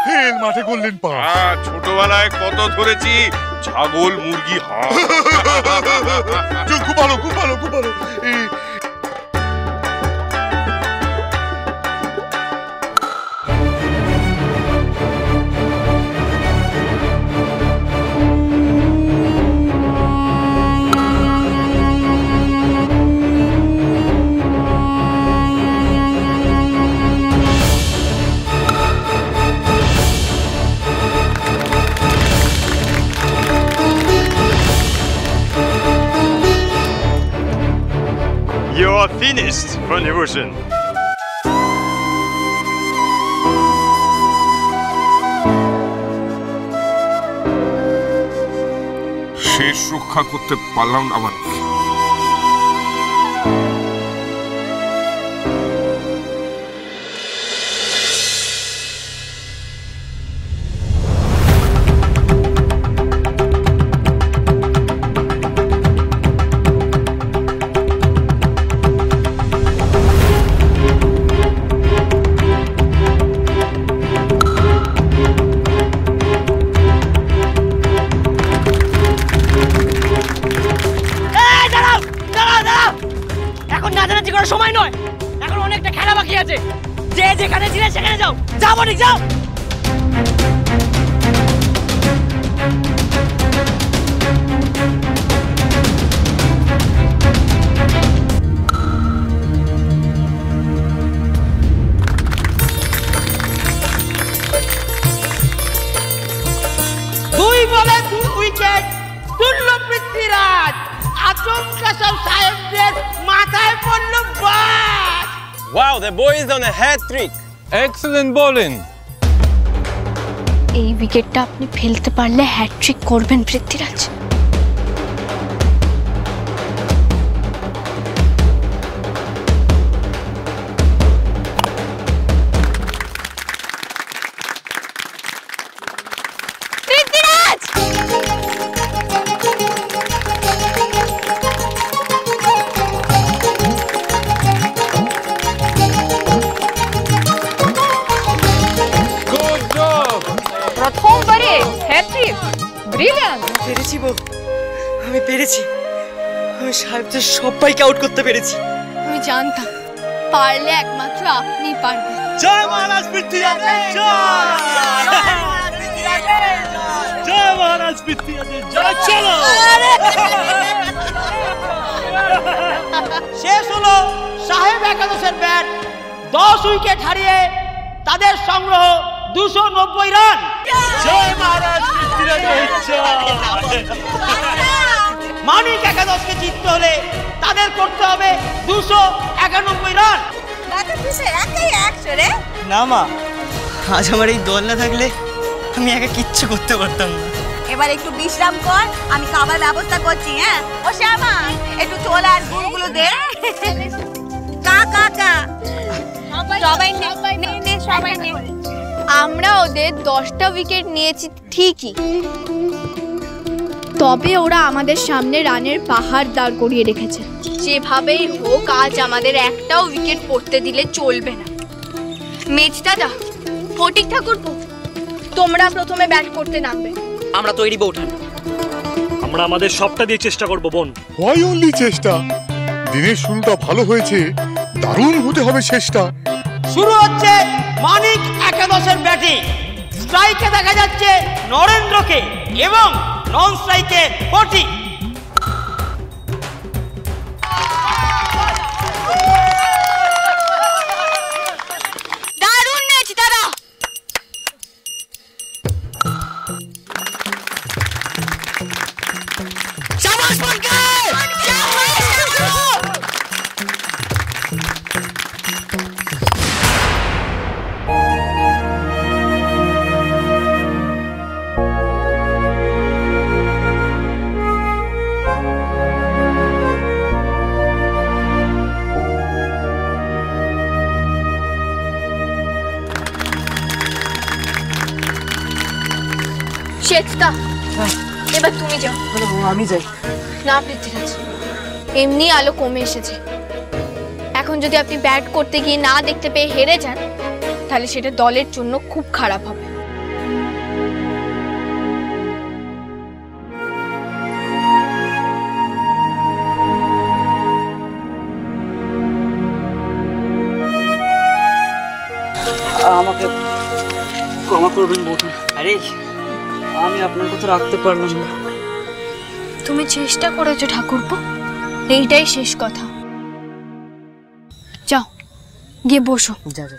ফের মাঠে golden pass. ছোটবেলায় কত ধরেছি, ছাগল, মুরগি, হাঁস। খুব ভালো, খুব ভালো, খুব ভালো। You are finished for devotion. শেষ রক্ষা করতে পারলাম না আমার। সময় নয়, এখন অনেকটা খেলা বাকি আছে। যে যেখানে ছিলে সেখানে যাও, যাও বলি যাও। দুই বলে 2 উইকেট তুলল পৃথ্বীরাজ। আচমকা সব সাহেবদের মাথায় পড়ল বাস। Wow, the boy is on a hat trick. Excellent bowling. এই উইকেটটা আপনি ফেলতে পারলে হ্যাট্রিক করবেন পৃথ্বীরাজ। প্রথমবারে হ্যাট্রিক, ব্রিলিয়ান্ট। পেরেছি বউ, আমি পেরেছি। আমি সাহেবদের সবাইকে আউট করতে পেরেছি। আমি জানতাম পারলে একমাত্র আপনিই পারবেন। জয় মহারাজ পৃথ্বীরাজ, জয় মহারাজ পৃথ্বীরাজ, জয়। চলো শেষ হলো সাহেব একাদশের ব্যাট। 10 উইকেট হারিয়ে তাদের সংগ্রহ 290 রান। জয় মহারাজ পৃথ্বীরাজ, মানিক একাদশকে জিততে হলে তাদের করতে হবে 291 রান। না মা, আজ আমার এই দল না থাকলে আমি একা কিচ্ছু করতে পারতাম না। এবার একটু বিশ্রাম কর, আমি খাবার ব্যবস্থা করছি। হ্যাঁ ও শ্যামা, একটু ছোলা আর গুড়গুলো দে। কাকা সবাই নে, সবাই নে। আমরা ওদের 10টা উইকেট নিয়েছি ঠিকই, তবে ওরা আমাদের সামনে রানের পাহাড় দাঁড় করিয়ে রেখেছে। যেভাবেই হোক আজ আমাদের একটাও উইকেট পড়তে দিলে চলবে না। মেজ দাদা, ফটিক ঠাকুরপো, তোমরা প্রথমে ব্যাট করতে নামবে। আমরা তৈরি বউঠান। আমরা আমাদের সবটা দিয়ে চেষ্টা করব বোন। হোয়াই অনলি চেষ্টা? দিনের শুরুটা ভালো হয়েছে, দারুণ হতে হবে শেষটা। শুরু হচ্ছে মানিক একাদশের ব্যাটিং। স্ট্রাইকে দেখা যাচ্ছে নরেন্দ্রকে এবং নন স্ট্রাইকে ফটিক। দারুণ ম্যাচ দাদা। শাবাশ মানকে, শেখদা, এবার তুমি যাও। আমি যাই না পৃথ্বীরাজ, এমনি আলো কমে এসেছে। এখন যদি আপনি ব্যাট করতে গিয়ে না দেখতে পেয়ে হেরে যান, তাহলে সেটা দলের জন্য খুব খারাপ হবে। আমাকে ক্ষমা করবেন বৌঠান। আরে আমি আপনার কথা রাখতে পারলাম না। তুমি চেষ্টা করেছো ঠাকুরপো, এইটাই শেষ কথা। যাও গিয়ে বসো। যা যা।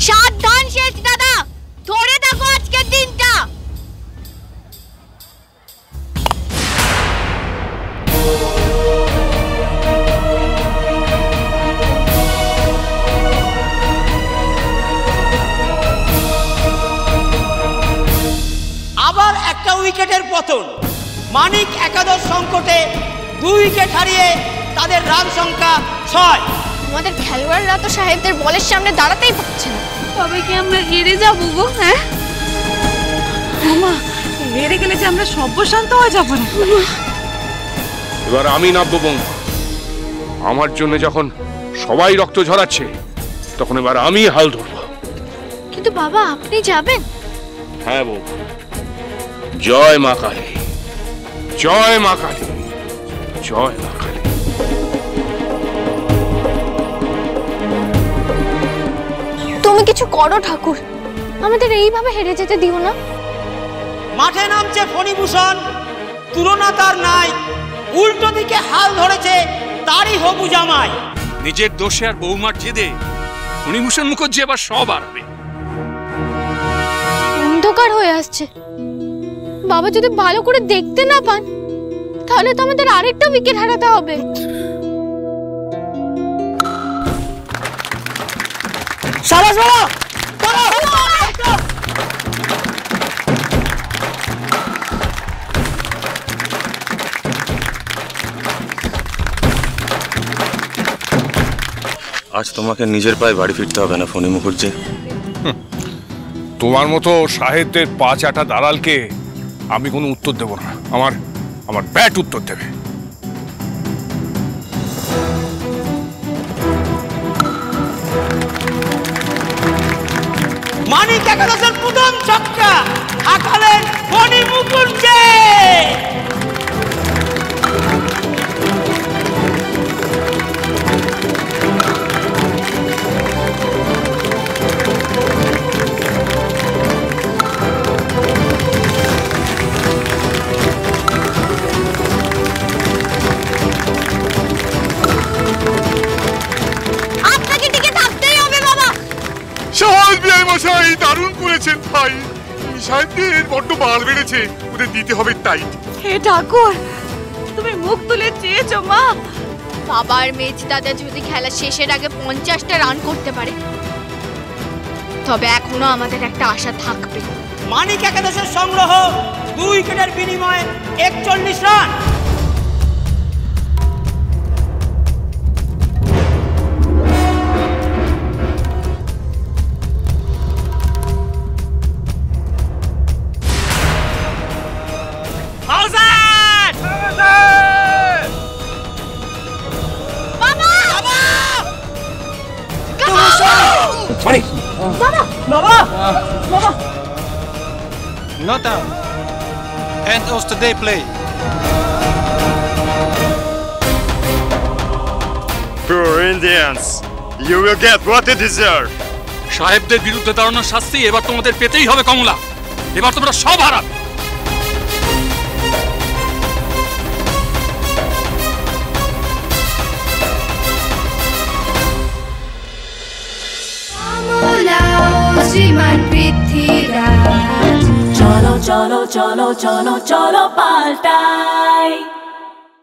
সাবধান শেষ দাদা, ধরে থাকো আজকের দিনটা। আবার একটা উইকেটের পতন। মানিক একাদশ সংকটে 2 উইকেট হারিয়ে তাদের রান সংখ্যা 6। আমাদের খেলোয়াড়রা তো সাহেবদের বলের সামনে দাঁড়াতেই পারছে না। তবে কি আমরা হেরে যাবো গো? হ্যাঁ মামা, হেরে গেলে যে আমরা সর্বশান্ত হয়ে যাবো না। এবার আমি নামবো বৌমা। আমার জন্য যখন সবাই রক্ত ঝরাচ্ছে, তখন এবার আমি হাল ধরবো। কিন্তু বাবা, আপনি যাবেন? হ্যাঁ বৌমা। জয় মা কালী, জয় মা কালী, জয় মা কালী। তুমি কিছু করো ঠাকুর, আমাদের এইভাবে হেরে যেতে দিও না। মাঠে নামছে ফণিভূষণ, তুলনা তার নাই। উল্টো দিকে হাল ধরেছে তারই হবু জামাই। নিজের দোষে আর বৌমার জেদে ফণিভূষণ মুখার্জি আবার সব হারাবে। অন্ধকার হয়ে আসছে, বাবা যদি ভালো করে দেখতে না পান তাহলে তো আমাদের আরেকটা উইকেট হারাতে হবে। সাবাস বাবা। আজ তোমাকে নিজের পায়ে বাড়ি ফিরতে হবে না ফণি মুখার্জি। তোমার মতো সাহেবদের 5-8টা দালালকে আমি কোনো উত্তর দেব না। আমার ব্যাট উত্তর দেবে। মানিক একাদশের প্রথম ছক্কা হাঁকালেন ফণি মুখার্জি। আপনাকে টিকে থাকতেই হবে বাবা। সাহেব বিআই মশাই দারুণ করেছেন ভাই। সাহেবদের বড্ড বাল বেড়েছে, ওদের দিতে হবে টাইট। হে ঠাকুর, তুমি মুখ তুলে চেয়েছো মা। বাবার মেজ দাদা যদি খেলা শেষের আগে 50টা রান করতে পারে, তবে এখনো আমাদের একটা আশা থাকবে। মানিক একাদশের সংগ্রহ 2 উইকেটের বিনিময়ে 41 run. Not out. End of the day play. Poor Indians, you will get what you deserve. সাহেবদের বিরুদ্ধে দাঁড়ানোর শাস্তি এবার তোমাদের পেতেই হবে কমলা। এবার তোমরা সব হারাবে। শ্রীমান পৃথ্বীরাজ, চলো চলো চলো চলো চলো পাল্টাই।